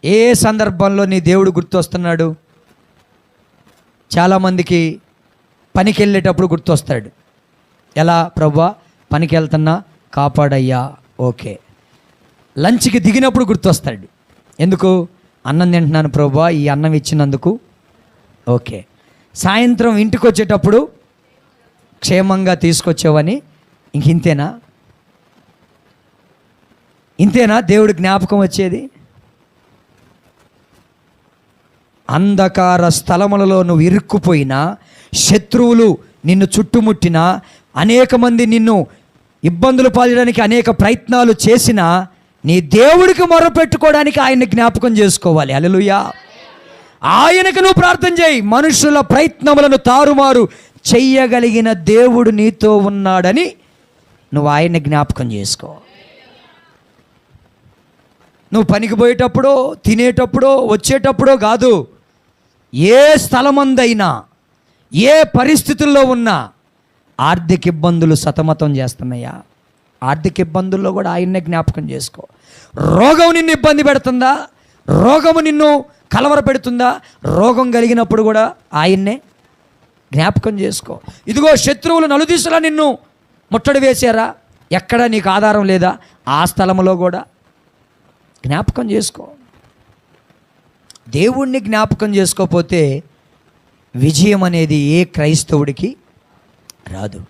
ఏ సందర్భంలో నీ దేవుడు గుర్తొస్తున్నాడు? చాలామందికి పనికి వెళ్ళేటప్పుడు గుర్తొస్తాడు. ఎలా? ప్రభువా పనికి వెళ్తున్నా, కాపాడయ్యా. ఓకే. లంచ్కి దిగినప్పుడు గుర్తొస్తాడు. ఎందుకు? అన్నం తింటున్నాను ప్రభువా, ఈ అన్నం ఇచ్చినందుకు. ఓకే. సాయంత్రం ఇంటికి వచ్చేటప్పుడు క్షేమంగా తీసుకొచ్చావని. ఇంతేనా? ఇంతేనా దేవుడి జ్ఞాపకం వచ్చేది? అంధకార స్థలములలో నువ్వు ఇరుక్కుపోయినా, శత్రువులు నిన్ను చుట్టుముట్టినా, అనేక మంది నిన్ను ఇబ్బందులు పాలడానికి అనేక ప్రయత్నాలు చేసినా, నీ దేవుడికి మొరపెట్టుకోవడానికి ఆయన్ని జ్ఞాపకం చేసుకోవాలి. హల్లెలూయా. ఆయనకు నువ్వు ప్రార్థన చేయి. మనుషుల ప్రయత్నములను తారుమారు చెయ్యగలిగిన దేవుడు నీతో ఉన్నాడని నువ్వు ఆయన్ని జ్ఞాపకం చేసుకో. నువ్వు పనికి పోయేటప్పుడో, తినేటప్పుడో, వచ్చేటప్పుడో కాదు, ఏ స్థలమందైనా, ఏ పరిస్థితుల్లో ఉన్నా ఆర్థిక ఇబ్బందులు సతమతం చేస్తున్నాయా? ఆర్థిక ఇబ్బందుల్లో కూడా ఆయన్నే జ్ఞాపకం చేసుకో. రోగం నిన్ను ఇబ్బంది పెడుతుందా? రోగము నిన్ను కలవర పెడుతుందా? రోగం కలిగినప్పుడు కూడా ఆయన్నే జ్ఞాపకం చేసుకో. ఇదిగో శత్రువులు నలుదిశలా నిన్ను ముట్టడి వేశారా? ఎక్కడ నీకు ఆధారం లేదా? ఆ స్థలంలో కూడా జ్ఞాపకం చేసుకో. దేవుణ్ణి జ్ఞాపకం చేసుకోకపోతే విజయం అనేది ఏ క్రైస్తవుడికి రాదు.